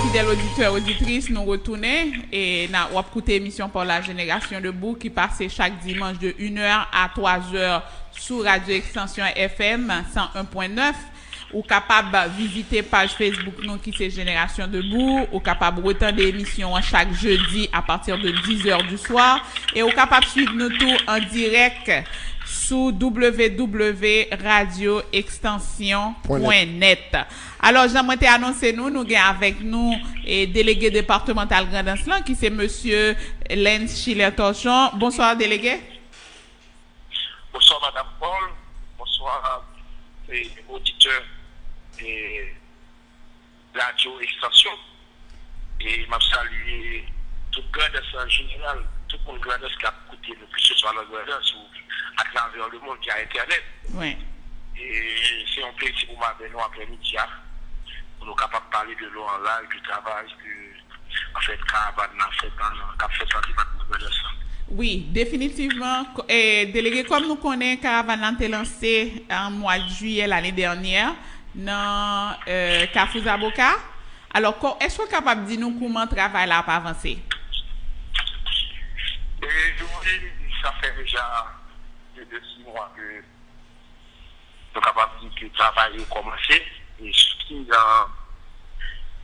fidèles auditeurs, auditrices, nous retournons et nous avons écouté l'émission pour la génération debout qui passe chaque dimanche de 1h à 3h sur Radio Extension FM 101.9. Ou capable de visiter page Facebook nous qui c'est Génération Debout, ou capable de retendre des émissions chaque jeudi à partir de 10h du soir et ou capable de suivre nous tout en direct sur www.radioextension.net. Alors j'aimerais annoncer nous avons avec nous et délégué départemental Grand Anse qui c'est monsieur Lenz Schiller-Torchon. Bonsoir délégué. Bonsoir madame Paul. Bonsoir auditeurs et Radio Extension et m'a salué tout Grand Anse en général, tout le monde Grand Anse qui a écouté nous, que ce soit dans Grand Anse ou à travers le monde qui a Internet. Oui. Et c'est un plaisir pour m'avoir nous après-midi pour nous capables de parler de l'eau en live, du travail que en fait Caravane a fait dans le département de Grand Anse. Oui, définitivement. Délégué, comme nous connaissons, Caravane a été lancé en mois de juillet l'année dernière dans Kafouza Boka. Alors, est-ce que vous êtes capable de dire nous comment le travail a avancé? Oui, ça fait déjà 2-6 mois que nous sommes capables de dire que le travail a commencé. Et surtout,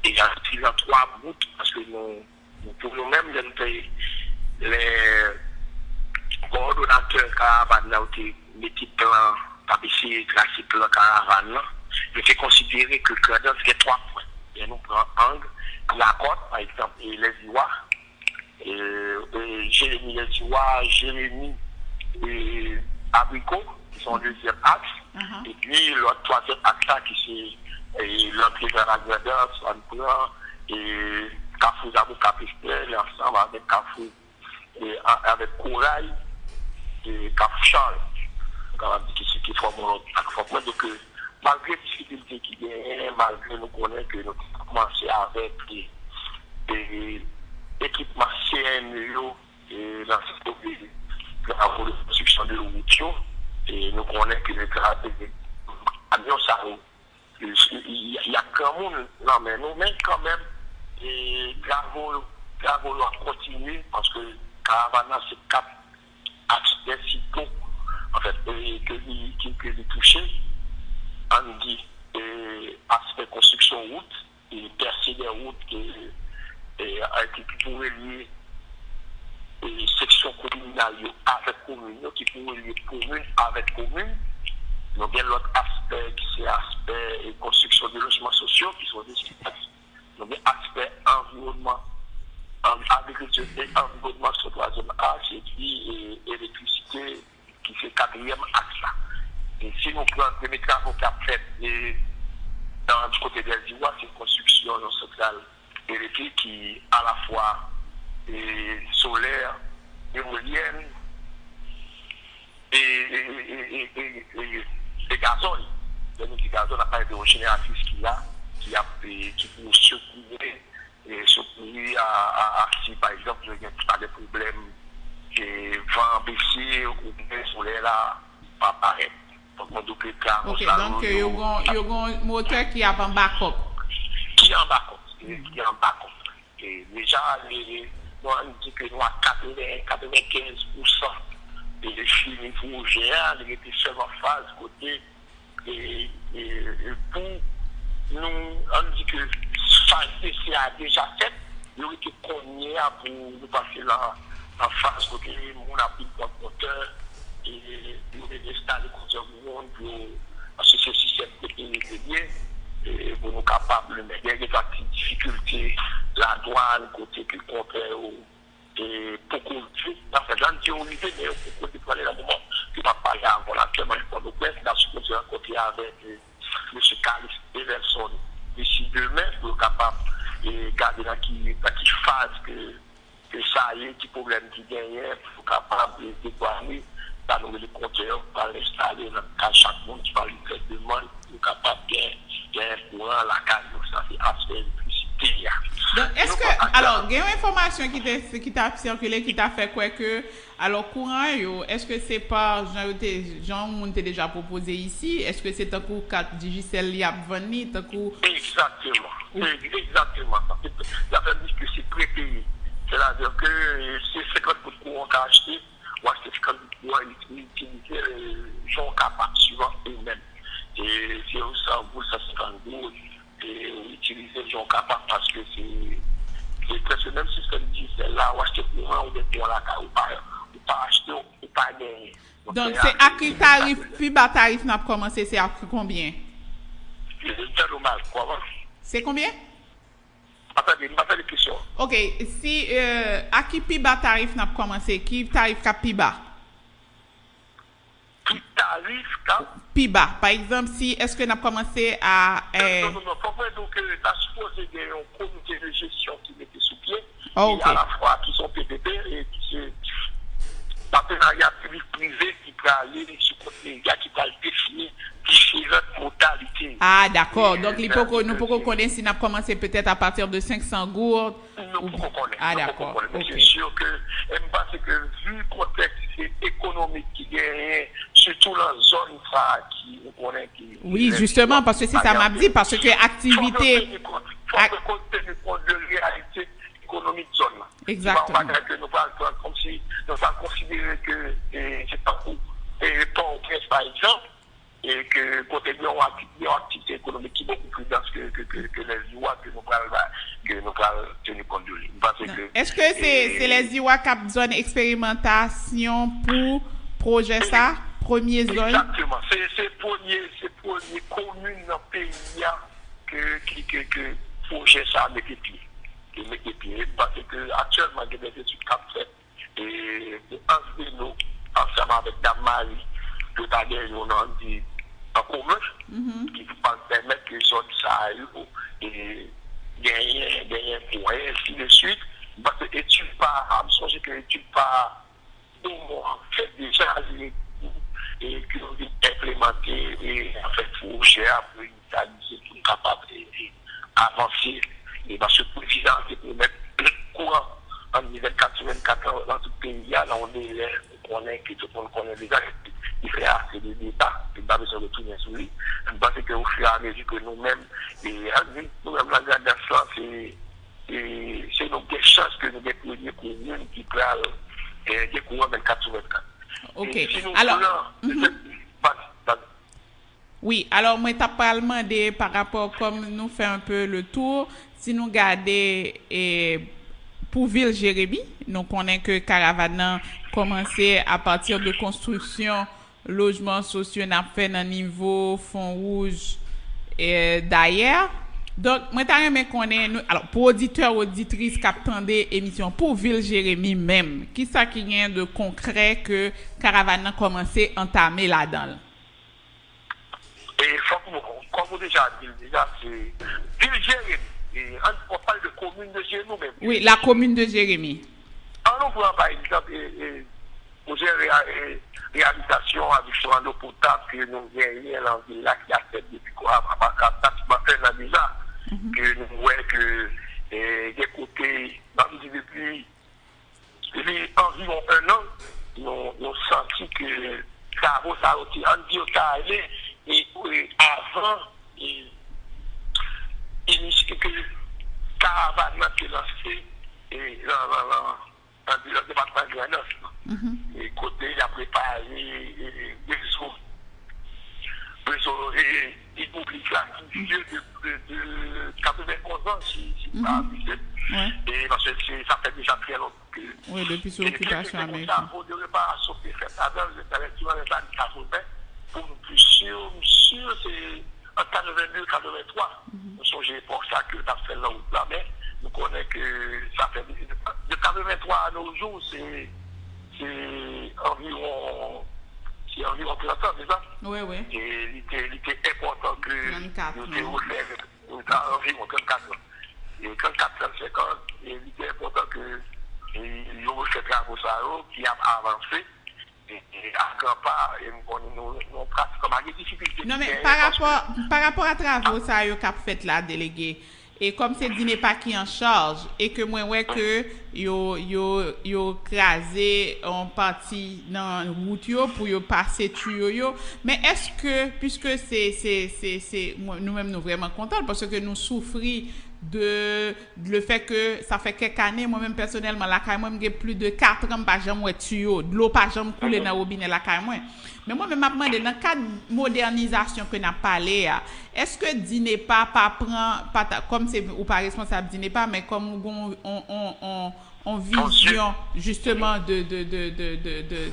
il y a 3 bouts parce que nous, pour nous-mêmes, les coordonnateurs Caravane ont mis plan, tapissé, tracé plan Caravane. Je fais considérer que le cadre c'est 3 points. Et nous prenons angle, la côte, par exemple, et les Iwa, Jérémy les Iwa, Jérémy et Abricot, qui sont le deuxième axe. Et puis l'autre troisième axe là, qui c'est l'entrée vers la grandeur, Swan Plan, et Kafou Zabou Capistel, ensemble avec Kafou, avec Corail et Kafou Charles. On va dire que c'est qui forme notre plateforme. Donc, malgré les difficultés qui viennent, malgré nous connaissons que nous avons commencé avec des équipements CNEO et l'ensemble de la construction de routes, et nous connaissons que le travail il y a quand même, non mais nous-mêmes quand même, et Bravo doit continuer parce que Caravana c'est 4 axes principaux en fait, que lui toucher. On dit aspect construction route et percer des routes qui pourraient lier section communale avec commune, qui pourraient lier commune avec commune. Nous avons l'autre aspect qui c'est l'aspect construction de logements sociaux qui sont des axes. Nous avons l'aspect environnement, agriculture et environnement sur le 3e axe et puis électricité qui c'est le 4e axe là. Et si nous prenons les travaux qu'on a fait du côté des Iwa, c'est une construction centrale électrique qui à la fois solaire, éolienne et gazole. Le gazole n'a pas été génératrice qui peut secourir si par exemple il n'y a pas de problème de vent baissé ou bien solaire là pas apparaître. Ok, donc il y a un moteur qui est en backup. Qui est en backup. Et déjà, nous avons dit que nous avons 95% de films pour GA, il était seulement en phase côté. Et pour nous, on dit que phase PC a déjà fait, nous était cogné pour nous passer là en phase côté, nous avons pris le moteur. Et nous avons installé le monde parce que ce système technique bien et pour nous capables de mettre des difficultés, la douane, côté qui comptait et pour conduire. En fait, j'en dis au niveau, mais pour conduire dans le moment, qui va parler avant l'actuellement, pour nous mettre dans ce côté avec M. Calis Everson. D'ici demain, pour capable de garder dans qui phase que ça y est, qui problème qui gagne, pour capable de déployer. Nous les compteurs par l'installer dans chaque monde qui va lui faire demande pour capable de courant la case. Donc ça fait aspect électricité. Donc est-ce que alors, il y a une information qui t'a circulé, qui t'a fait quoi que, alors, courant, est-ce que c'est pas, Jean, on t'a déjà proposé ici, est-ce que c'est un coup 4 Digicel y a venu, un coup... Exactement. Exactement. La fait dit que c'est prépayé. C'est-à-dire que c'est 50 pour courant qu'a acheté, ou acheter 50 pour utiliser Jean capable suivant eux-mêmes. Et c'est aussi un bout, ça 50 gros, et utiliser Jean capable parce que c'est presque le même système Digicel là, ou acheter courant, ou des pour la ou pas acheter, ou pas gagner. Donc, c'est à quel tarif, puis bas tarif n'a pas commencé, c'est à combien? C'est normal, quoi. C'est combien? Attendez, m'a fait des questions. Ok, si à qui plus bas tarif n'a pas commencé, qui tarif cap plus bas? Qui tarif cap? Plus bas. Par exemple, si est-ce que n'a commencé à Non, faut pas donc t'as supposé qu'il y ait un comité de gestion qui mettait sous pied, oh, et à la fois qui sont PPP et qui sont partenariat public-privé qui peut aller sur les gars qui peuvent définir différentes modalités. Ah, d'accord. Donc, nous pouvons connaître si nous avons commencé peut-être à partir de 500 gourdes. Nous pouvons connaître. Ah, d'accord. Okay. C'est sûr que, parce que vu le contexte économique qui gagne, surtout dans la zone qui nous connaît. Oui, justement, parce que c'est ça m'a dit, parce que activité. Il faut tenir compte de la réalité économique zone. Exactement. Que nous parlons comme si nous allons considérer que c'est pas pour Port-au-Prince, par exemple, et que côté de une activité économique qui est beaucoup plus dense que les IWA que nous allons tenir compte de lui. Est-ce que c'est les IWA qui ont besoin d'expérimentation pour projet ça, premier zone? Exactement. C'est premier commune dans le pays que projet ça met pied. Parce que actuellement, il y a des études qui fait et nous, ensemble avec Dame Marie, que tu as gagné en commun, qui permettre que les autres ça et gagner un point, et ainsi de suite. Parce que études pas, je pense que études pas, nous avons fait déjà et que nous avons implémenté et en fait, il faut cher pour initialiser pour capable d'avancer. Et parce que le président, c'est pour mettre le courant en 1984 dans tout le pays, là, on connaît que tout le monde connaît déjà, il fait assez de l'État, il n'a pas besoin de tout bien sur lui. Parce qu'au fur et à mesure que nous-mêmes, nous-mêmes, la grande ça, c'est nos des chances que nous avons des communes qui prennent des courants 24/24. Ok. Alors, oui, alors moi, tu as pas demandé par rapport, comme nous fait un peu le tour, si nous regardons pour Ville Jérémie, nous connaissons que Caravane commencé à partir de construction, logements sociaux, n'a fait dans niveau Fond Rouge et d'ailleurs. Donc, moi, je connais, alors, pour auditeurs, auditrices qui attendent émission, pour Ville Jérémie même, qui ça qui vient de concret que Caravane a commencé à entamer là-dedans? Et comme vous déjà dit, c'est Ville Jérémie. Et on parle de commune de Jérémie même. Oui, la commune de Jérémie. On prend par exemple projet réalisation avec sur l'eau potable que nous gagnons dans la ville là qui a fait depuis quoi, pratiquement un an déjà, que nous voyons que des côtés, depuis environ un an, nous senti que ça a été en dit ça allait et avant initié que Caravane a été lancé dans le département de Grenade. Et côté, il a préparé réseau public là, qui vieux de 91 ans, si pas abusé. Et parce que ça fait déjà très longtemps que. Oui, depuis son occupation américaine. Pour de réparation qui est faite avant, vous êtes avec les années 80, pour nous plus sûr, c'est en 82-83. Nous songez pour ça que tu as fait là ou là, mais nous connaissons que ça fait de 83 à nos jours, c'est environ 30 ans, c'est ça? Oui, oui. Et il était important que nous devons faire environ 34 ans. Et 34-50 ans, il était important que nous faisons travaux qui a avancé. Et à grand part, nous pratiquons des difficultés. Non, mais par rapport à travaux, ça a eu cap fait là, délégué. et comme c'est dîner pas qui en charge et que moi ouais que yo crasé en partie dans route yo pour yo passer tuyau yo, mais est-ce que puisque c'est nous-mêmes nous vraiment contents parce que nous souffrons de le fait que ça fait quelques années moi-même personnellement la caille moi j'ai plus de 4 ans pas jamais tuyau de l'eau pas jamais couler dans robinet la caille moi, mais moi même m'a demandé dans cadre modernisation que n'a parlé est-ce que dîner pas prend comme c'est ou pas responsable dîner pas mais comme on vision justement de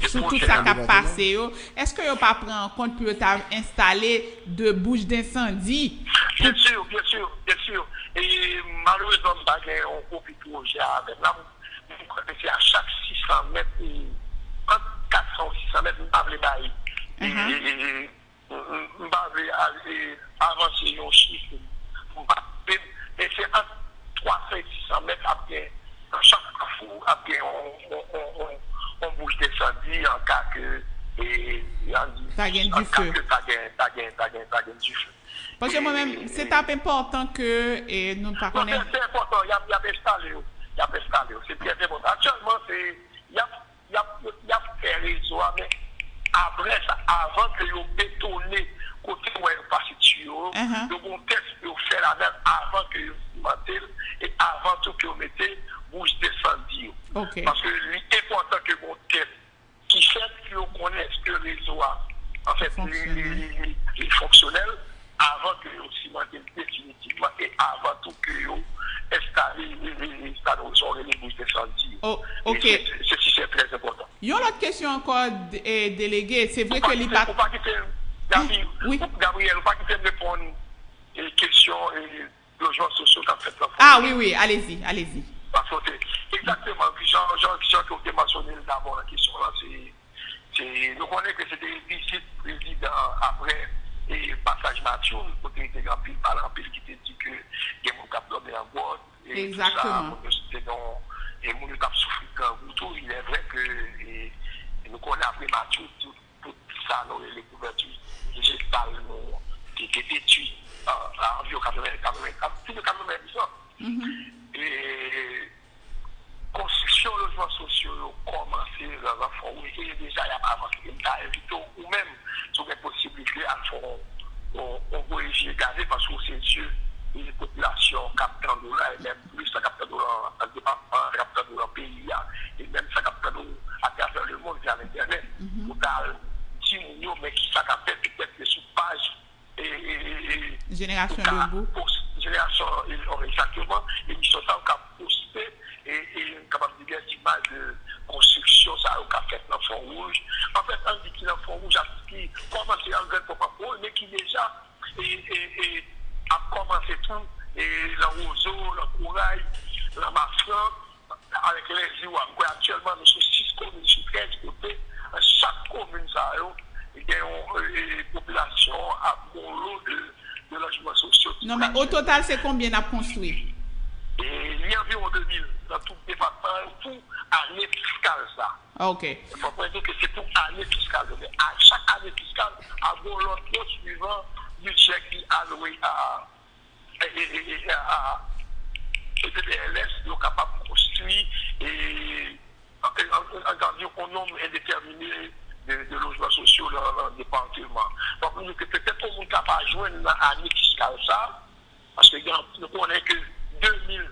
sur tout ça qui a passé est-ce que yo pas prend en compte pour installer de bouches d'incendie? Bien sûr. Et malheureusement, on copie projet avec là, c'est à chaque 600 mètres, entre 400 ou 600 mètres, on parle bail. Et on parle avancer un chiffre, mais c'est entre 300 et 600 mètres après, dans chaque carrefour, après on bouge d'incendie en cas que t'as gagné du feu. T'as gagné du feu. Parce que moi-même, c'est important que nous ne pas connaître. C'est important, il y a installé. C'est très important. Actuellement, il y a fait réseau, mais après ça, avant que vous bétonnez côté où elle passe tuyau, le bon test que vous faites la même avant que vous mettez et avant tout que vous mettez bouche d'incendie. Okay. Parce que l'important que vous test qui fait que vous connaissez que le réseau a, en fait, les fonctionnels, avant que vous cimentez définitivement et avant tout que vous installez les installations et les bouches d'incendie. Oh, ok. Ceci, c'est très important. Il y a une autre question encore, délégué. C'est vrai que l'IPAT... Faut pas quitter, Gabriel, faut pas quitter de répondre aux questions et logements sociaux qu'en fait. Ah oui, allez-y. Parce que exactement, Jean qui a mentionné d'abord la question là, c'est nous connaissons que c'était visite président après et passage Mathieu, côté intégrant pile par l'empile qui te dit que il y a mon cap dormir en boîte. Exactement. Et mon cap souffrir quand tout, il est vrai que nous connaissons après Mathieu tout ça, les couvertures végétales qui étaient détruites à environ 80, plus de 80%. Et construction de logements sociaux commencé dans un fond où il y a déjà avancé, ou même sur les possibilités à fond, on peut essayer de garder parce que c'est Dieu, les populations captant de là, et même plus ça capte de dans le pays, et même ça capte à travers le monde via l'Internet. Pour dar 10 millions, mais qui ça capte peut-être des sous-pages et Génération de bout. Génération, exactement, l'émission ça, on a posté et capable de dire l'image de construction, ça a fait dans le fond rouge. En fait, on dit qu'il est dans le fond rouge, qui commence en graine pour pas mais qui déjà a commencé tout, et la roseau, la courail, la mafran, avec les îles, actuellement, nous sommes 6 communes sur 13 côtés, chaque commune, ça il y a une population à bon lot de logements sociaux. Non, mais au total, c'est combien on a construit? Et il y a environ 2000 dans tout le département, pour année fiscale, ça. Ok. Il faut dire que c'est pour année fiscale. Mais à chaque année fiscale, à bon lot suivant, budget qui est alloué à EPDLS, nous sommes capables de construire et un nombre indéterminé de logements sociaux dans le département. Donc, peut-être qu'on est capable de joindre une année fiscale, ça, parce que nous connaissons que 2000,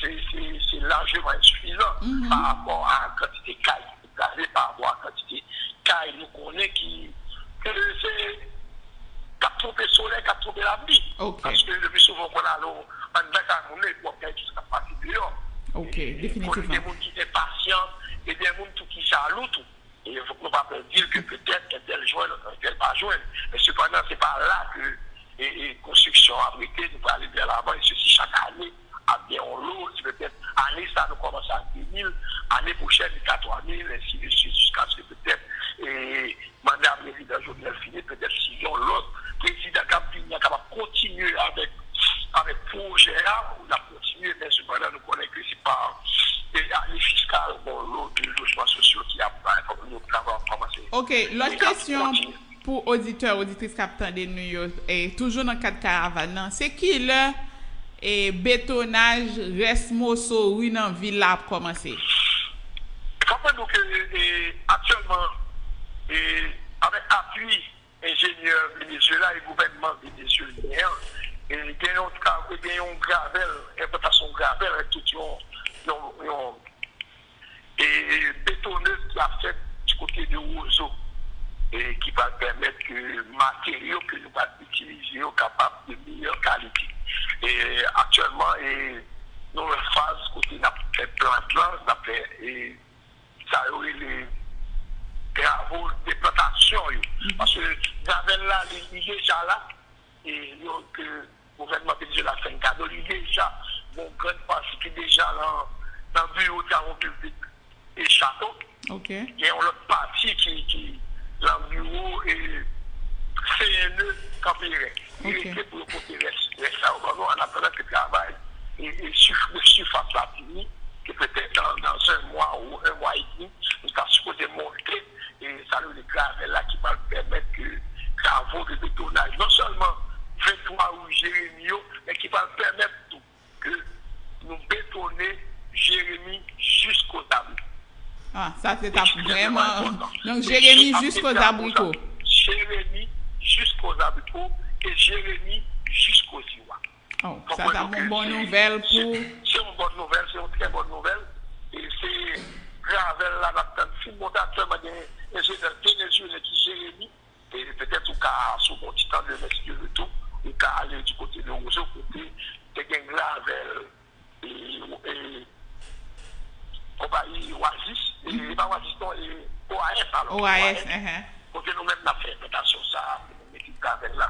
c'est largement insuffisant par rapport à la quantité de cailles, par rapport à la quantité de cailles, nous connaissons que c'est qu'à tromper le soleil, qu'à tromper la vie. Okay. Parce que le plus souvent qu'on a en dedans, on est pour qu'il y ait tout ce qui passe dehors. Ok, définitivement. Il y a des gens qui sont patients et des gens qui jaloux tout. Et il ne faut pas dire que peut-être qu'elle joint, qu'elle pas joindre. Mais cependant, ce n'est pas là que les constructions abritées, nous pouvons aller vers l'avant. Et ceci, chaque année, a bien en lot. Peut-être, année, ça nous commence à 10 000, année prochaine, 4 000, ainsi de suite, jusqu'à ce que peut-être, et Madame le président Jovenel fini, peut-être si l'autre président Captain est capable de continuer avec projet là, on a continué, mais cependant, nous connaissons que c'est pas les fiscales, bon, l'autre logement sociaux qui a nous avons commencé. Ok, l'autre question pour auditeurs, auditrices captants de New York, et toujours dans le cadre caravane, c'est qui le et bétonnage Resmoso rue dans ville là pour commencer. Comprenez que actuellement, avec appui ingénieur Venezuela et gouvernement vénézuélien, et gagnons gravel, importation gravel avec tout et bétonneuse qui a fait du côté de Roseau et qui va permettre que matériaux que nous allons utiliser soient capables de meilleure qualité. Et actuellement, nous avons une phase côté de plan, et ça aurait les travaux de plantation. Parce que gravel là, il est déjà là, et que le gouvernement vénézuélien a fait un cadeau, il est déjà, bon, grande partie qui est déjà dans le bureau de travaux publics et château. Ok. Il y a une autre partie qui dans le bureau et CNE Campéret. Il était pour le côté reste ça en attendant que le travail et surface la fini, que peut-être dans un mois ou un mois et demi, nous sommes supposés monter et ça nous déclare là qui va permettre que travaux de bétonnage, non seulement 23 ou Jérémy, mais qui va permettre que nous bétonner Jérémy jusqu'aux abricots. Ah, ça c'est vraiment. Donc Jérémy jusqu'aux abricots. Jérémy jusqu'aux abricots et Jérémy jusqu'aux ivoires. Oh, ça c'est une bonne nouvelle pour. C'est une bonne nouvelle, c'est une très bonne nouvelle. Et c'est gravel là, si mon actuellement un ingénieur vénézuélien qui Jérémy, et peut-être au cas sur mon titan de monsieur le tout, au cas aller du côté de Roseau, côté de gravel et compagnie Oasis, et pas Oasis, non, et OAS alors. OAS, côté nous-mêmes, on a fait implantation, ça, nous mettons gravel là.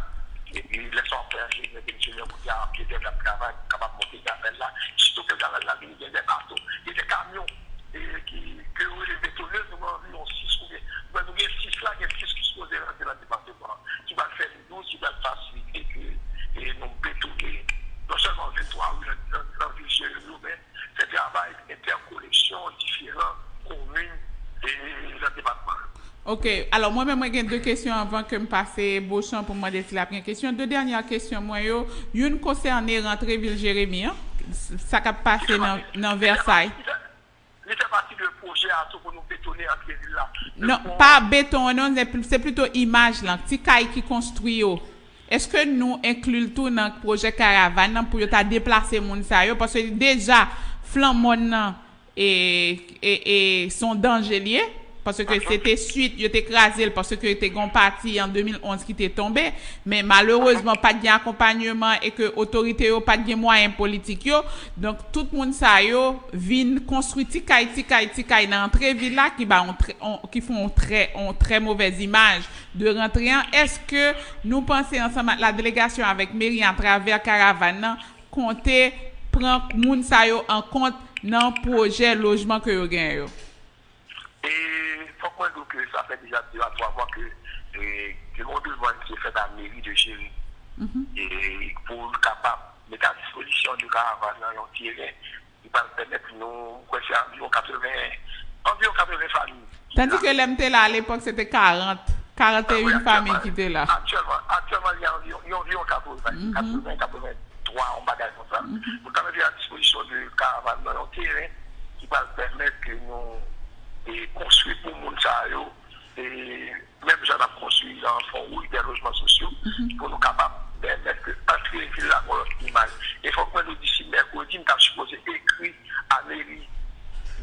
Et puis, laissons faire, j'ai des ingénieurs qui ont pied de travail, capable de monter gravel là. Surtout que dans la ville, il y a des bateaux, il y a des camions, que les bétonneuses, nous avons 6 ou bien. Nous avons 6 là, il y a 6 qui sont posés dans le département, qui va faire nous, qui va faciliter que nous bétonner, non seulement 23 ou dans le ville, mais c'est un travail interconnexion différents communes et le département. Ok, alors moi-même, j'ai deux questions avant que je passe Beauchamp pour moi demander la première question. Deux dernières questions, moi, une concerne rentrer ville Jérémy, ça a passé dans Versailles. Il fait partie du projet à tout pour nous bétonner entre les villes là. Non, pas béton, non, c'est plutôt image là, petit caille qui construit. Est-ce que nous incluons tout dans le projet caravane pour déplacer les gens parce que déjà, Flamon et son danger parce que c'était suite, il était écrasé parce que il était parti en 2011 qui était tombé, mais malheureusement pas d'accompagnement et que autorité yo pas de moyens politiques yo, donc tout le monde ça yo vient construire ti kay dans entrée ville là qui font très mauvaise image de rentrer. Est-ce que nous pensons ensemble la délégation avec mairie à travers caravane compter prendre moun ça yo en compte dans projet logement que yo gagne? Et il faut que ça fait déjà 2 à 3 mois que le monde qui est fait à la mairie de Jérémy. Et pour être capable de mettre à disposition du caravane dans le terrain, il va permettre nous, c'est environ 80 familles. Tandis que l'MT là à l'époque c'était 41 familles qui étaient là. Actuellement, il y a environ 83 en bagage comme ça. Vous avez à disposition du caravane dans le terrain qui va permettre que nous construire pour mon salaire et même j'en ai construit dans le fond des logements sociaux pour nous capables de permettre que entrer les villes là pour notre image. Et il faut que nous d'ici mercredi, nous avons supposé écrire à la mairie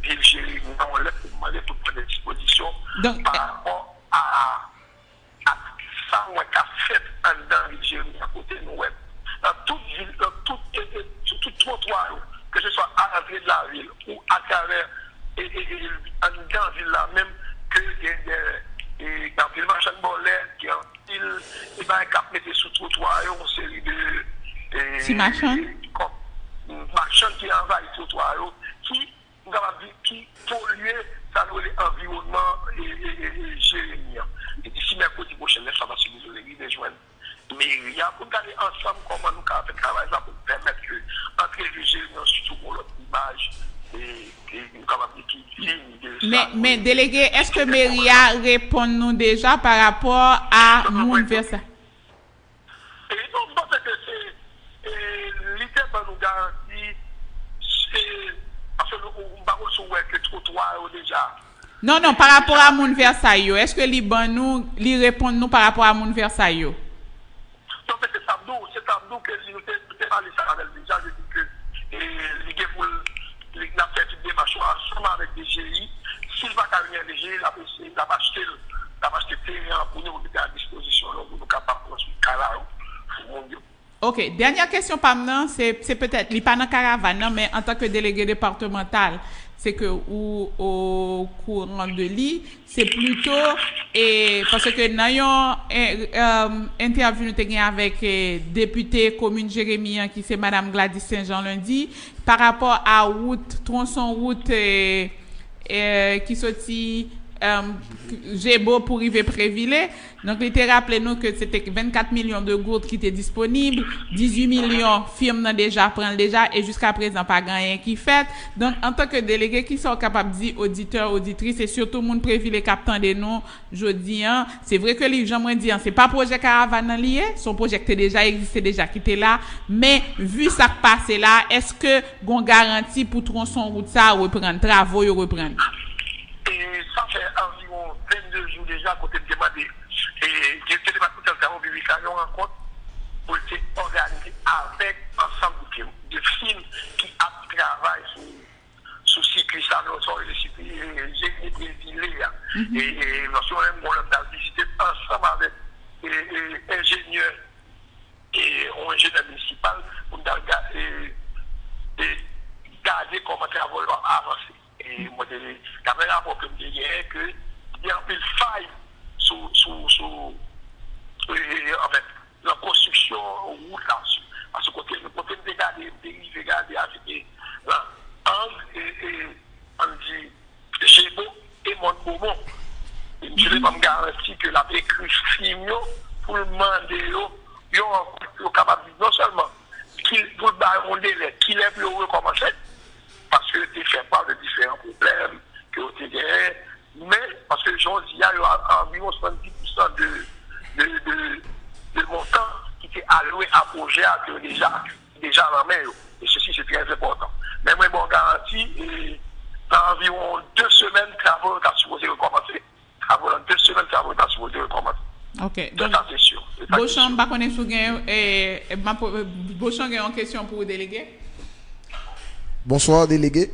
ville Jérémy, nous avons pour demander pour prendre des dispositions par rapport à ça on a fait en dedans ville Jérémy à côté de nous web. Dans toute ville, dans tout trottoir, que ce soit à l'entrée de la ville ou à travers et en dans la ville là même que dans le marchand de Bollet qui il va mettre sous trottoir une série de marchands qui envahissent le trottoir qui polluent ça l'environnement et Jérémy. Et d'ici mercredi prochain ça va se nous rejoindre mais il y a pour regarder ensemble comment nous faire travail ça pour permettre que entre les Jérémy surtout pour notre image. Mais délégué, est-ce que Méria répond nous déjà par rapport à Moun Versa? Non, parce que c'est l'idée de nous souhait que trottoir déjà. Non, par rapport à Moun Versailles, est-ce que li répond nous par rapport à Moun Versailles? Non, mais c'est Tabdou que nous t'ai parlé ça avec déjà, je dis que il a fait une démarche ensemble avec des GI. S'il va carrément des GI, il a acheté terrain pour nous mettre à disposition, pour nous capables de construire Carao. Ok, dernière question par maintenant, c'est peut-être, il n'est pas dans caravane, non, mais en tant que délégué départemental, c'est que au courant de lui, c'est plutôt, parce que nous avons interview avec député commune Jérémy, qui c'est Madame Gladys Saint-Jean lundi, par rapport à route, tronçon route qui sortit j'ai beau pour arriver Prévillé. Donc, il était rappelé nous que c'était 24 millions de gouttes qui étaient disponibles, 18 millions firmes déjà prennent déjà et jusqu'à présent pas rien qui fait. Donc, en tant que délégué qui sont capables de dire auditeurs, auditrices et surtout monde Prévillé captant de nous, jodi c'est vrai que les gens m'ont dit c'est pas projet caravane lié, son projet qui déjà existé déjà qui était là, mais vu ça qui passé là, est-ce que gon garantie pour tronçon route ça reprendre travaux reprendre? Et ça fait environ 22 jours déjà côté de demander et directeur départemental de la rencontre pour être organisé avec ensemble de films qui travaillent sur cyclisme, sur les cyclistes, j'ai Brésilien. Et nous avons visité ensemble avec ingénieurs et ingénieur municipal pour garder comment travailler avancer. Et moi, la première fois que je dis que il y a un peu de faille sur la construction route là. À ce côté, le côté de regarder avec l'angle et on dit j'ai beau et mon moment. Je ne vais pas me garantir que la écrit film pour le demander, ils sont capables non seulement pour le baronner, qu'il est plus recommencer. Parce que tu fais part de différents problèmes que tu gagnes, mais parce que j'en dis, il y a environ 70% de montant qui est alloué à projet que déjà en main. Et ceci, c'est très important. Mais moi, je garantis, dans environ 2 semaines, travaux sont supposés recommencer. Dans 2 semaines, travaux sont supposés recommencer. Ok. Donc, ça, c'est sûr. Beauchamp, je connais Beauchamp a une question pour le délégué. Bonsoir, délégué.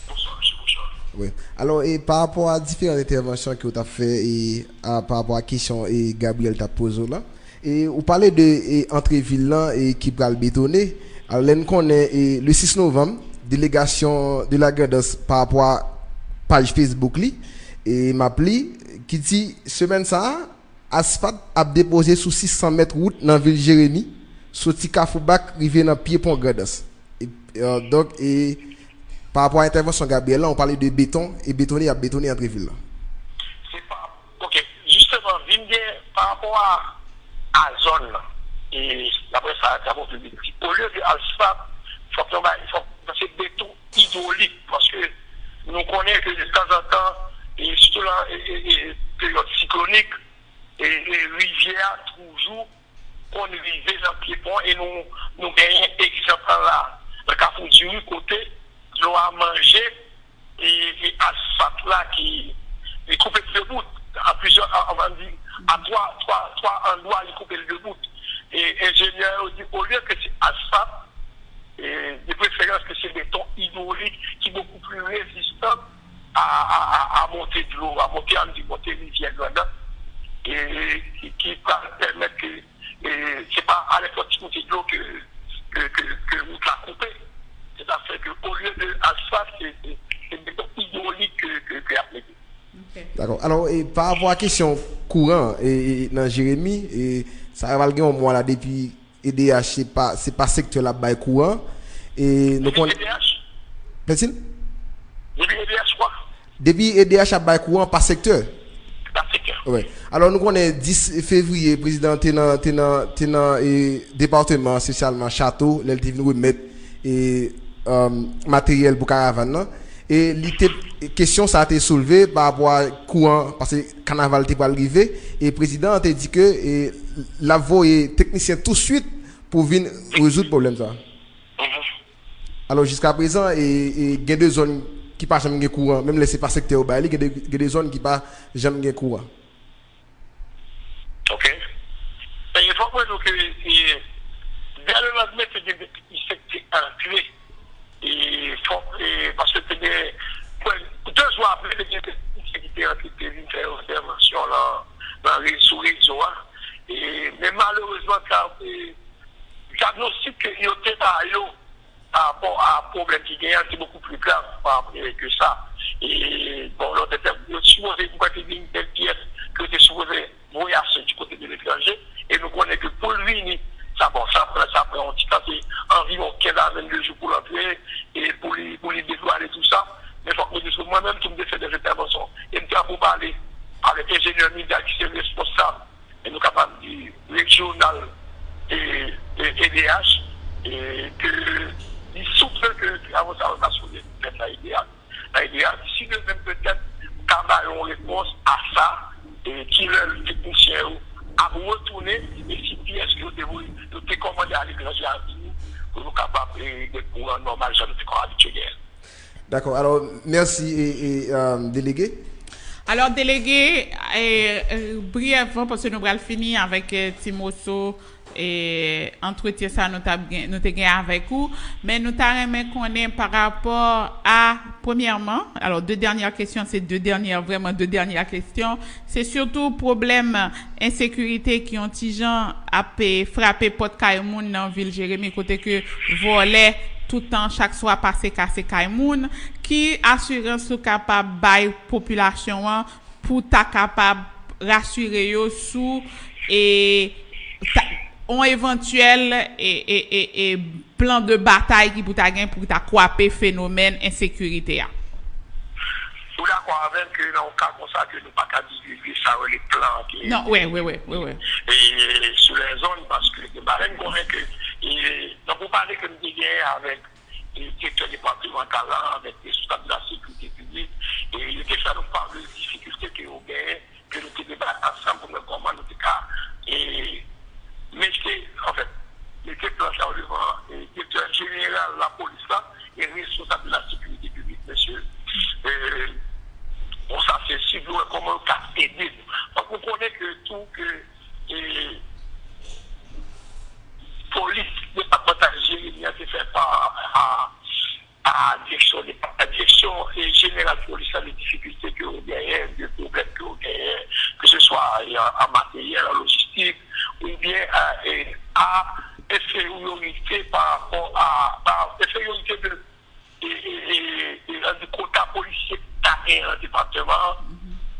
Bonsoir, M. Bouchard. Oui. Alors, et par rapport à différentes interventions que vous avez fait et par rapport à la question et Gabriel t'a posé là, et vous parlez de Entreville là et qui va le bétonner. Alors, là, nous connaissons le 6 novembre, délégation de la Gardas par rapport à page Facebook li, et m'appli qui dit semaine ça, Asphalt a déposé sous 600 mètres route dans la ville Jérémy, sorti Kafoubac, rivé dans pied pont Gardas. Donc, et par rapport à l'intervention Gabriel, là, on parlait de béton et bétonner à bétonner entre villes. C'est pas. Ok, justement, par rapport à zone, et après ça, ça va public. Au lieu de asphalte, il faut passer béton hydraulique parce que nous connaissons que de temps en temps, et surtout dans les périodes cycloniques, et rivières, toujours, on vivait dans le pied-pont et nous gagnons exemple là. Le carrefour du côté, de l'eau à manger et asphalte là qui est coupé de bout. À plusieurs, on va dire, à trois endroits, il coupe de bout. Et l'ingénieur dit, au lieu que c'est asphalte, de préférence que c'est béton hydraulique qui est beaucoup plus résistant à monter de l'eau, à monter rivière grande, et qui permet que c'est pas à l'époque de l'eau que vous la coupez. C'est-à-dire qu'au lieu de asphalte, c'est béton hydraulique que appliqué. Okay. D'accord. Alors, et par rapport à la question courant et dans Jérémy, et ça va le mois là depuis EDH, c'est pas secteur là bas courant. Et donc on. EDH? Merci. Depuis EDH quoi? Depuis EDH à bas courant par secteur. Par secteur. Ouais. Alors nous connaissons 10 février, président tenant et département spécialement Château, il est venu remettre et matériel pour caravane. Et la question ça a été soulevée par rapport à courant parce que carnaval était pas arrivé et le président a dit que la voie est technicien tout de suite pour venir résoudre le problème ça. Alors jusqu'à présent il y a 2 zones qui pas jamais courant, même laisser pas secteur au Bali, il y a des zones qui pas jamais courant. OK. Et il faut que dès le lendemain, c'est des secteurs enclés. Et parce que c'est des 2 jours après, il y a des sécurités qui viennent faire une intervention dans les sous-réseaux. Mais malheureusement, le diagnostic qu'il y a par rapport à un problème qui gagne, c'est beaucoup plus grave que ça. Et bon, l'autre était supposé une telle pièce que était supposé voyager du côté de l'étranger. Et nous connaissons que pour le venir, ça prend un petit temps, c'est environ 15 jours pour l'entrée et pour les dévoiler tout ça. Mais il faut que moi-même, tout me fait des interventions. Et nous pour parler avec l'ingénieur média qui est responsable, et nous sommes capables du régional et EDH, et que il souffre que avant ça, on a soulevé la EDH. La EDH, si nous même peut-être avons une réponse à ça, et qui le technicien à vous retourner, et si pièces que nous te commandé à l'étranger à nous, pour nous capables de courant normal, je ne sais pas habitué. D'accord, alors merci délégué. Alors délégué, brièvement, parce que nous allons finir avec Timoso et entretien ça nous gagné avec vous, mais nous t'aimerais connaître par rapport à premièrement, alors deux dernières questions, vraiment deux dernières questions, c'est surtout problème insécurité qui ont gens à frapper porte Kaimoun dans ville Jérémy côté que volait tout le temps chaque soir passer casser Kaimoun, qui assurance sont capable bail population pour ta capable rassurer yo sous et un éventuel et plan de bataille qui pour ta gain pour ta croiser phénomène insécurité. Vous d'accord avec que dans le cas comme ça que nous pas qu'à divulguer ça les plans qui non oui. Et sur les zones parce que les barèmes connaît que donc vous parlez que nous avons avec le directeur départemental avec les responsables de la sécurité publique et il était ça nous parle de difficultés que nous gagnons que nous débattons ensemble pour comment nous et mais en fait, le directeur devant le directeur général de la police là, est responsable de la sécurité publique, monsieur. Bon, ça c'est si vous comment aider. Donc, vous connaissez que tout que police départementale générale c'est fait par à la direction générale de police les difficultés que vous gagnez, les problèmes que vous gagnez, que ce soit en matériel, en logistique, ou bien à infériorité par rapport à infériorité du quota policier carré dans le département,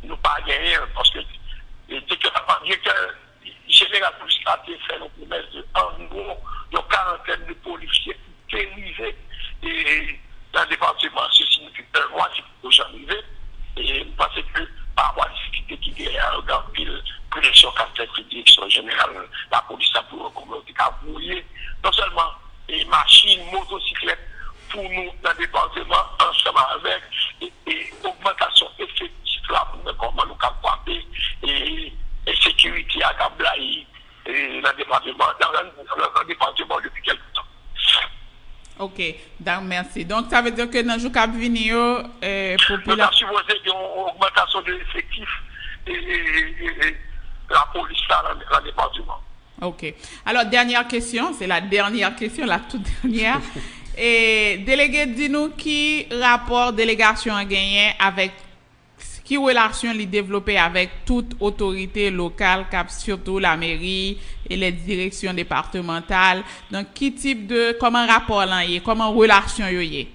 nous pas gagné parce que le directeur général de police a fait une promesse de environ une quarantaine de policiers terrorisés et dans le département, ce signifie un mois si vous arriver et nous pensons que par rapport à la difficulté qui est dans le pression qu'a fait la direction générale, la police a pour communauté à brouiller non seulement les machines, motocyclettes pour nous dans le département ensemble avec et augmentation effective là pour nous comment nous capables et sécurité à Kablaï et dans le département depuis quelques temps. OK, donc merci. Donc ça veut dire que dans le jour cap venir nous avons supposé une augmentation de l'effectif et la police dans le département. OK. Alors dernière question, c'est la dernière question, la toute dernière. Et délégué, dis-nous qui rapport délégation a gagné avec qui relation les développer avec toute autorité locale, surtout la mairie et les directions départementales. Donc, qui type de, comment rapport là y est, comment relation y est?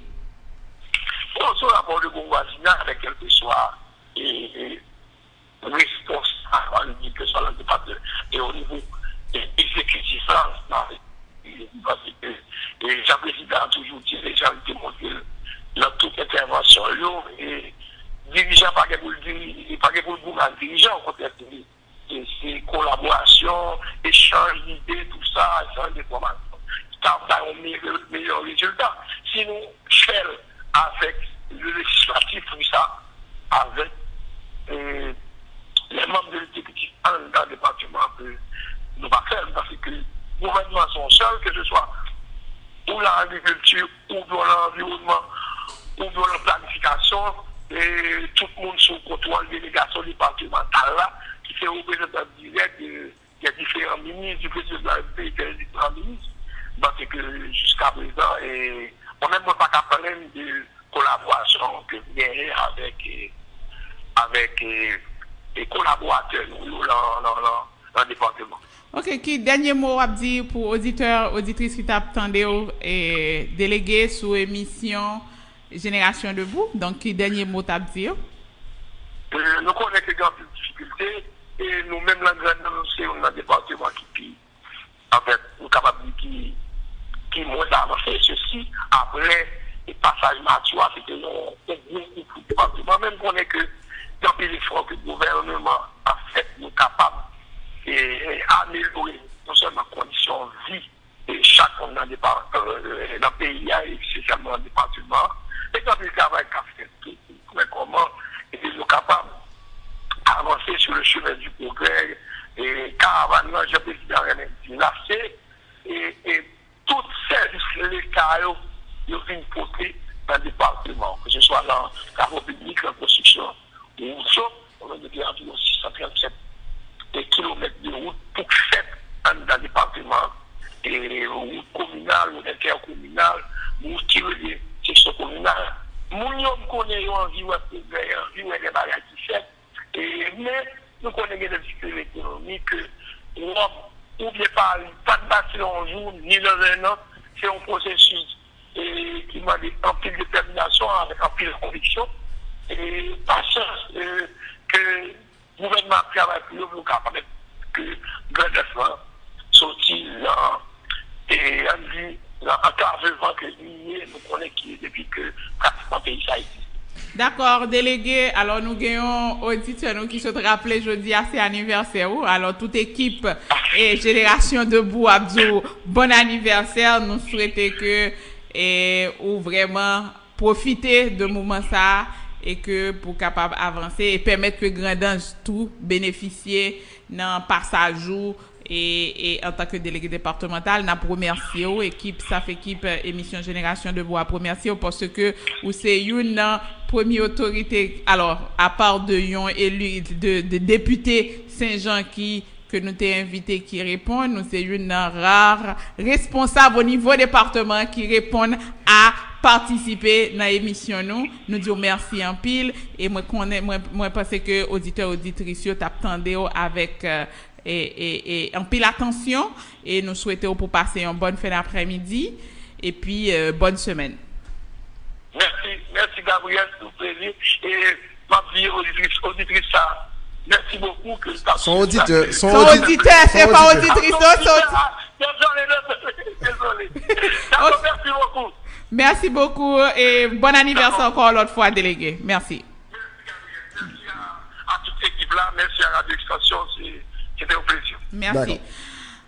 Bon, ce rapport de bon voisinage avec quel que soit responsable, que ce soit le département et au niveau exécutif, et Jean-Président a toujours dit, les gens ont démontré dans toute intervention, et dirigeant, pas pour le gouvernement dirigeant, au contraire, c'est collaboration, échange d'idées, tout ça, échange d'informations. Ça va un meilleur résultat. Si nous faisons avec le législatif, ça, avec les membres de l'exécutif dans le département, nous va faire, parce que les gouvernements sont seuls, que ce soit pour l'agriculture, ou pour l'environnement, ou bien la planification, et tout le monde sous contrôle délégation départementale là, qui fait représentant direct des différents ministres, du président de la République et des différents ministres. Parce que jusqu'à présent, on n'a même pas qu'à parler de collaboration que vous avez avec les collaborateurs dans le département. Ok, qui dernier mot à dire pour auditeurs, auditrices qui t'attendaient et délégués sous émission Génération Debout? Donc, qui dernier mot à dire? Nous connaissons qu'il y a des difficultés et nous-mêmes, c'est un département qui, en fait, nous sommes capables qui moins avancé ceci après le passage mature, c'était un gros département. Même qu'on est que dans l'effort que le gouvernement a fait, nous sommes capables d'améliorer non seulement les conditions de vie et chacun dans le pays et spécialement dans le département. Et quand le travail qu'a fait, comment nous sommes capables d'avancer sur le chemin du progrès. Et caravane, je peux dire, là, c'est et tous les services locaux, ils viennent porter dans le département, que ce soit dans les travaux publics, la construction, ou on a depuis environ 637 kilomètres de route pour faire dans le département, et route communale, ou intercommunale, ou qui veut dire section communale. Nous connaissons environ des bagages qui fait, mais nous connaissons des difficultés économiques, ou bien pas de bâtir un jour, ni dans un an, c'est un processus qui m'a dit en pile de détermination, avec en pile de conviction, et patience que le gouvernement travaille pour nous, capable que grand effort sorti et on dit, encore avant que nous connaissons qui depuis que pratiquement le pays ça existe. D'accord, délégué. Alors, nous gagnons auditeurs qui se rappellent jeudi à ses anniversaire. Alors, toute équipe et Génération Debout, Abdou, bon anniversaire. Nous souhaitons que ou vraiment profiter de moment ça et que pour capable avancer et permettre que Grand'Ange tout bénéficier dans passage et en tant que délégué départemental, n'a remercié équipe, ça fait équipe émission Génération Debout à remercier parce que ou c'est une première autorité, alors à part de yon élu de député Saint-Jean que nous t'ai invité qui répond, nous c'est une rare responsable au niveau département qui répond à participer dans l'émission nous disons merci en pile et moi pense que auditeurs auditrices t'attendez avec et en pile attention et nous souhaitons pour passer une bonne fin d'après-midi et puis bonne semaine. Merci Gabriel, c'est un plaisir et ma vie auditrice ça. Merci beaucoup que son auditeur, c'est pas auditrice désolé. Merci beaucoup. Merci beaucoup et bon anniversaire encore l'autre fois délégué. Merci. Merci à toute l'équipe là, merci à Radio Extension, c'était un plaisir. Merci. D'accord.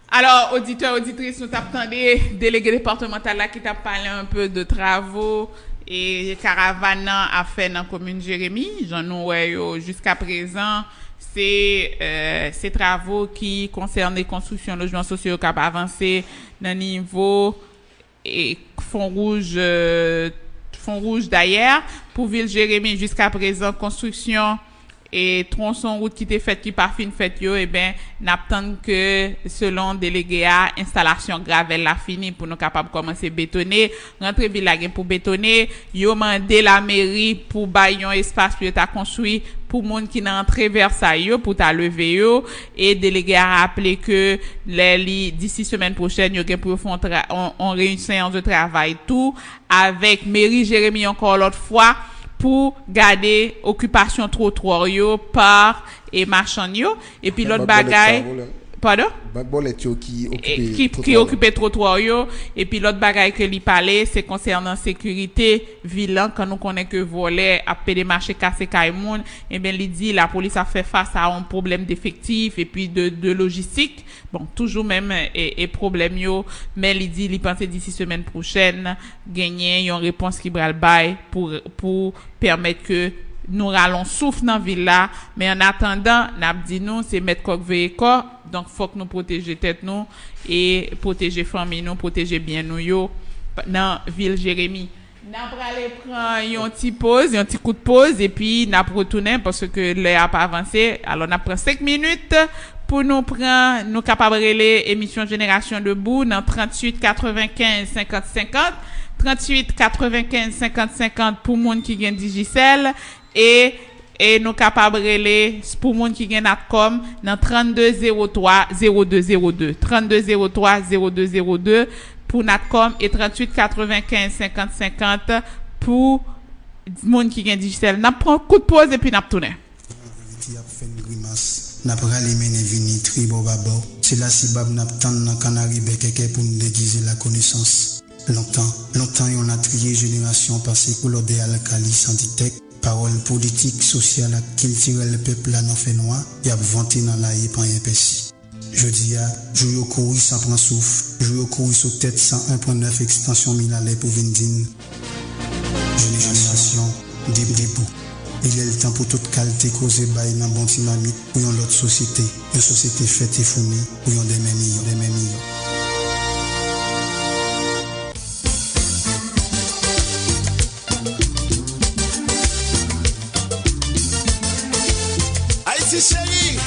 Alors, auditeurs, auditrices, nous t'attendez, délégué départemental là qui t'a parlé un peu de travaux et caravane a fait dans la commune Jérémy. J'en ai jusqu'à présent, c'est travaux qui concernent les constructions de logements sociaux qui ont avancé dans le niveau et fond rouge d'ailleurs. Pour Ville Jérémy, jusqu'à présent, construction et tronçon route qui était fait qui pas fin fait yo et ben n'attend que selon délégué à installation gravel la fini pour nous capable commencer bétonner rentrer ville la pour bétonner yo mandé la mairie pour bailler un espace pour ta construit pour monde qui n'a entré vers ça yo pour ta lever yo et délégué a rappelé que d'ici semaine prochaine yo gen pour on réunit séance de travail tout avec mairie Jérémy encore l'autre fois pour garder occupation trottoir yo par et marchand yo et puis l'autre bagaille pardon qui occupait trottoir yo et puis l'autre bagaille que li parlait c'est concernant sécurité vilain quand nous connaît que voler a pédé marché casser Kaimoun et bien li dit la police a fait face à un problème d'effectifs et puis de logistique bon toujours même et problème yo mais li dit li pense d'ici semaine prochaine gagner une réponse qui bral bail pour permettre que nous rallons souffle dans ville là mais en attendant n'a dit nous c'est mettre coq veiller corps donc faut que nous protéger tête nous et protéger famille nous protéger bien nous yo dans ville Jérémy N'a pas aller prendre un petit pause, un petit coup de pause et puis n'a retourner parce que l'heure a pas avancé. Alors n'a prend 5 minutes pour nous prendre nous capable les émission Génération Debout dans 38 95 50 50 38 95 50 50 pour monde qui gagne Digicel et nous capable les pour monde qui gagne Natcom dans 32 03 0202 32 03 0202 pour Natcom et 38 95 50 50 pour monde qui gagne Digicel. N'a prend coup de pause et puis n'a tourner. N'a pas les mener vini tribo babo. C'est là si bab n'a tant dans canari bekeke pour nous déguiser la connaissance. Longtemps on a trié génération passée couleur de alcali santitech. Parole politique, sociale, qui tire le peuple là dans fait noir. Y a vanté dans la yé pan épaissi. Je dis à, jouer au courir sans prendre souffle. Jouer au courir sur tête 101.9 extension 1000 à pour Vindine. Génération, debout. Il est le temps pour toute qualité causer bail dans bon dynamique pour une autre société. Une société faite et fournie pour des mêmes millions. Haïti chérie.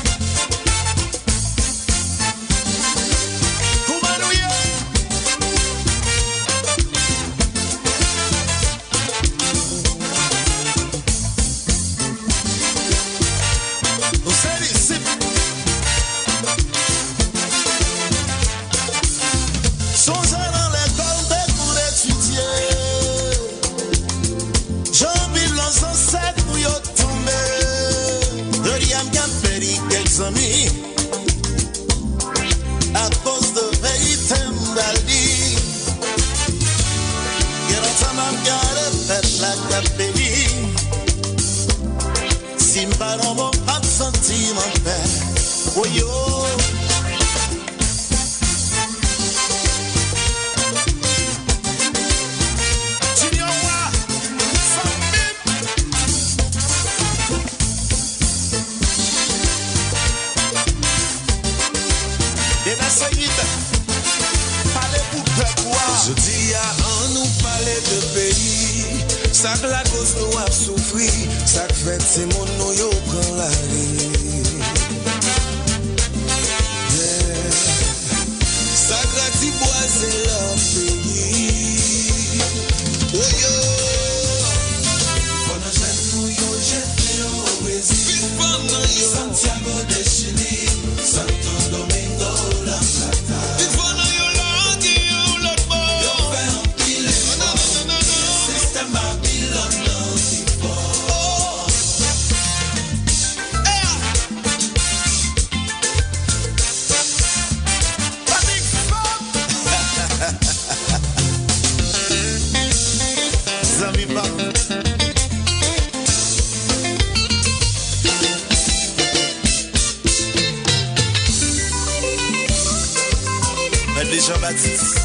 À cause de vérité m'daldi Get on time I'm gotta fait la capélie Si m'paron bon pas de sentiment fait Oh yo Je dis à on nous parler de pays, ça que la cause nous a souffri, ça que fait c'est mon nous yo prend la vie. Yeah. Ça gratis bois c'est leur pays. Oh yo. Pendant jeune nous yo jeté au Brésil, pendant yo Santiago de Chili, Santo Domingo la Plata. Jean-Baptiste.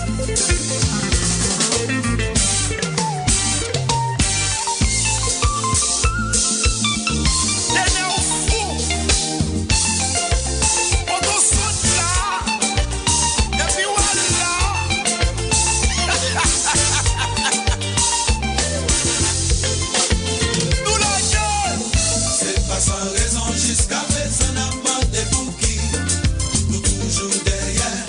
C'est pas sans raison jusqu'à présent n'a pas de bouquet. Nous toujours derrière.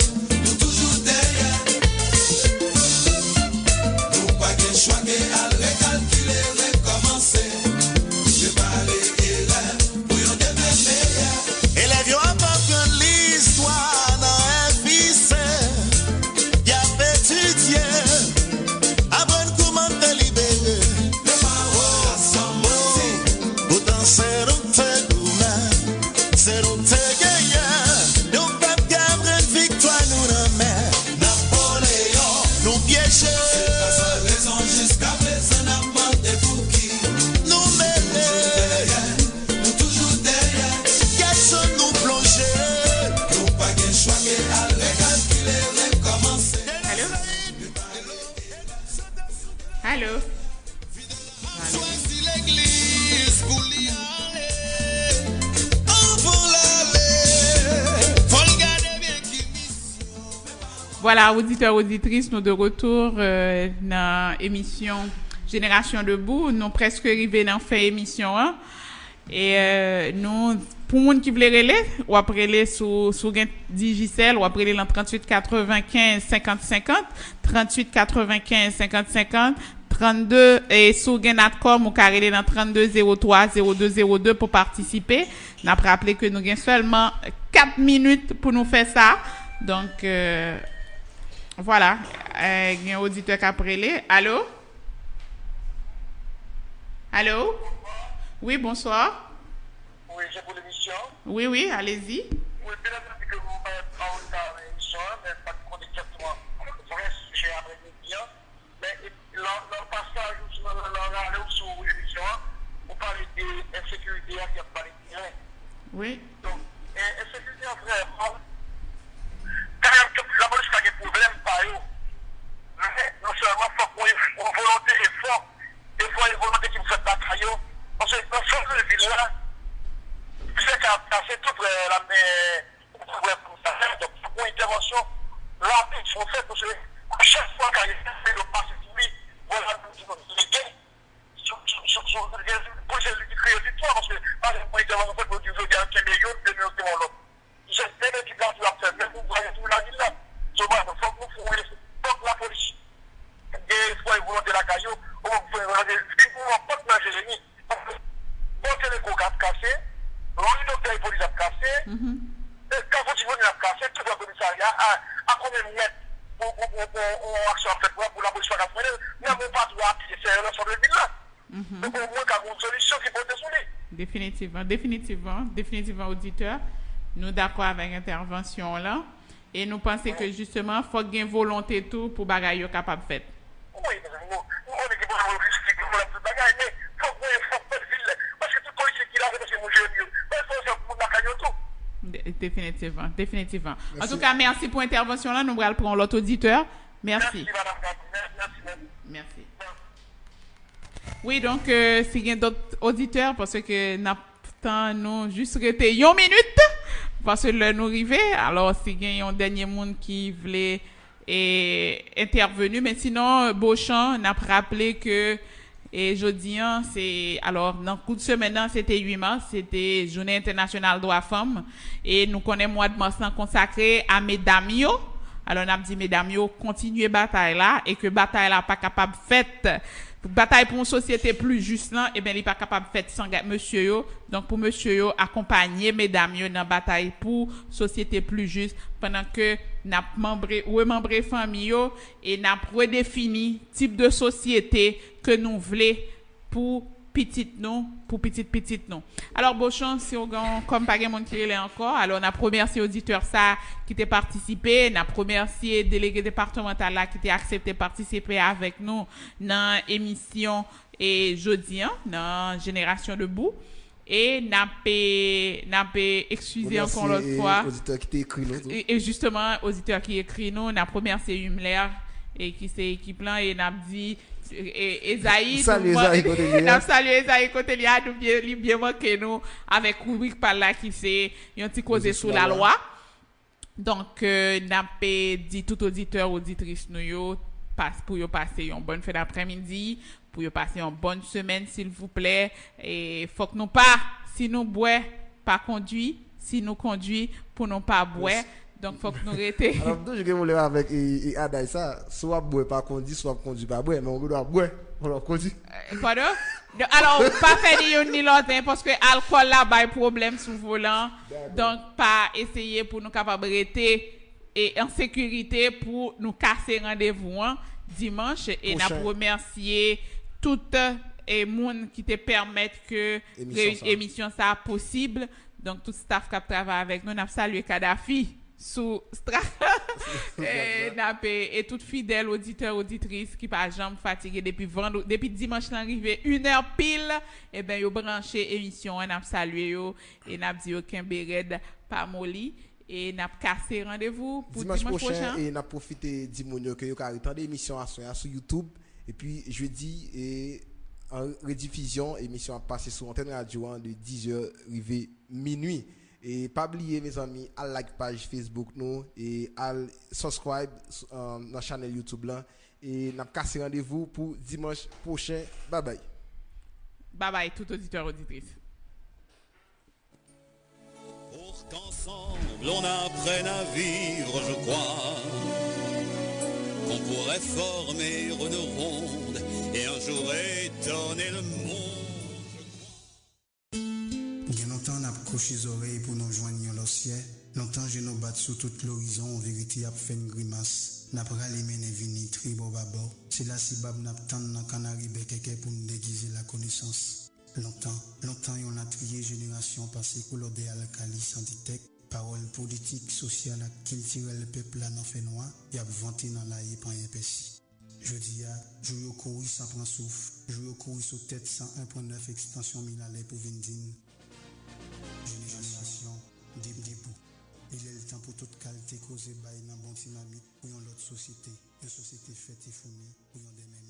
Allô? Voilà, auditeurs, auditrices, nous de retour dans l'émission Génération Debout. Nous presque arrivés dans fin émission 1. Et nous, pour les gens qui veulent relayer, ou après les sous Digicel, ou après les 38 95 50 50, 38 95 50 50, 32 et sous Genatcom ou carré dans 32 03 02 02 pour participer. N'a pas rappelé que nous avons seulement 4 minutes pour nous faire ça. Donc voilà, il y a un auditeur qui a prélé. Allô? Allô? Oui, bonsoir. Oui, j'ai pour l'émission. Oui, allez-y. Oui, bien entendu que vous m'avez parlé dans l'émission, mais pas de compte exactement vrai sujet à midi. Mais dans le passage, dans l'émission, vous parlez d'insécurité qui a parlé de rien. Oui. Donc, insécurité, vraiment, quand la police a des problèmes, par eux, non seulement il faut qu'on ait une volonté et fort, il faut une volonté qui me fait bataille. Parce que dans ce ville-là, c'est qu'à passer toute la donc pour une intervention rapide, il faut faire parce que à chaque fois qu'il y a le passé sur lui, voilà, les gains, pour créer du temps, parce que par exemple, pour une intervention, pour dire qu'il y a un million de millions de l'autre. C'est une équipe là qui va faire, mais vous voyez tout la ville là. Il faut que la police, il faut une volonté de la caillou, il faut une volonté de la génie. Bon, c'est le coca cassé, le docteur et police a cassé, quand vous venez à casser, tout le commissariat a combien de mètres pour action faite pour la police à faire, mais on ne peut pas appuyer, c'est l'ensemble de ville là. Donc, au moins, qu'il y a une solution qui peut être désolée. Définitivement, auditeur. Nous d'accord avec l'intervention là. Et nous pensons que justement, il faut qu'il y ait une volonté tout pour bagaille capable de faire. Oui, nous, on est capable de logistique, nous, la bagaille, mais il faut que ville, parce que tout policier qui l'a fait, c'est mon jeu mieux. Mais il faut que ça pour la caillou tout. Définitivement. En tout cas, merci pour l'intervention là. Nous allons prendre l'autre auditeur. Merci. Merci, madame. Merci. Oui, donc, s'il y a d'autres auditeurs, parce que nous juste rester 1 minute, parce que là, nous arrivons. Alors, s'il y a un dernier monde qui voulait intervenir, mais sinon, Beauchamp n'a rappelé que jeudi, c'est alors dans le coup de semaine, c'était 8 mars, c'était Journée internationale droits femmes, et nous connaissons mois de mars consacré à mesdames yo. Alors, on a dit mesdames yo, continuez bataille là, et que bataille là pas capable faite. Bataille pour une société plus juste là, et bien il n'est pas capable de faire sans monsieur yo. Donc pour monsieur yo accompagner mesdames yo dans bataille pour société plus juste pendant que n'a remembré famille yo et n'a redéfini type de société que nous voulons pour petite nous. Alors Beauchamp, si on comme pas de monde qui est encore, alors on a remercié auditeur ça qui t'a participé, on a remercié délégué départemental là qui t'a accepté participer avec nous dans émission et jeudi dans Génération Debout et n'a excusé encore l'autre fois auditeur qui t'a écrit nous et justement auditeur qui écrit nous, on a remercié Humler et qui c'est équipe là et n'a dit Esaïe, salut Esaïe Cotelia, nous bien manqué nous avec rubrique par là qui c'est un petit causé sous la loi. Donc n'a dit tout auditeur auditrice nous passe pour passer une bonne fin d'après-midi, pour passer une bonne semaine s'il vous plaît et faut que nous pas si nous boit pas conduit, si nous conduit pour nous pas boire. Donc, faut que nous arrêtions. Alors, je vais avec Adaï ça, soit boire pas conduit, soit conduit pas boire, mais on doit boire, on doit conduire. Pardon? Alors, pas faire ni l'un ni l'autre, parce que l'alcool là, a un problème sous volant. Donc, pas essayer pour nous capables d'arrêter et en sécurité pour nous casser rendez-vous dimanche. Et nous remercier toutes les gens qui te permettent que l'émission ça possible. Donc, tout staff qui travaille avec nous, nous saluons Kadhafi. Sous et toute fidèle auditeur auditrice qui pas jamais fatigué depuis dimanche l'arrivée 1h pile et ben yo branché émission on a salué yo et n'a dit aucun béred pas molli et n'a cassé rendez-vous pour dimanche prochain et n'a profité dimanche que yo ka attendre émission sur YouTube et puis jeudi et en rediffusion émission a passé sur antenne radio de 10h arrivé minuit. Et pas oublier mes amis, à like page Facebook nous et à subscribe dans la chaîne YouTube là et n'a cassé rendez-vous pour dimanche prochain. Bye bye. Bye bye tout auditeur auditrice. Pour qu'ensemble on apprenne à vivre, je crois qu'on pourrait former une ronde et un jour étonner le monde. Longtemps n'a couché les oreilles pour nous joindre le ciel. Longtemps je nous battu sur tout l'horizon, en vérité a fait une grimace. N'a pas les mener vini tribo babo. C'est là si bab n'a tant dans canari bekeke pour nous déguiser la connaissance. Longtemps on a trié génération passée couleur de alcali santitech. Parole politique, sociale, culturelle, le peuple là n'en fait noir. Y a vanté dans la yé pan épaissi. Je dis à, jouer au courir sans prendre souffle. Jouer au courir sur tête 101.9 extension 1000 allées pour Vindine. Génération debout. Il est le temps pour toute qualité causer bail dans bon dynamique pour une autre société. Une société faite et fournie pour une des mêmes.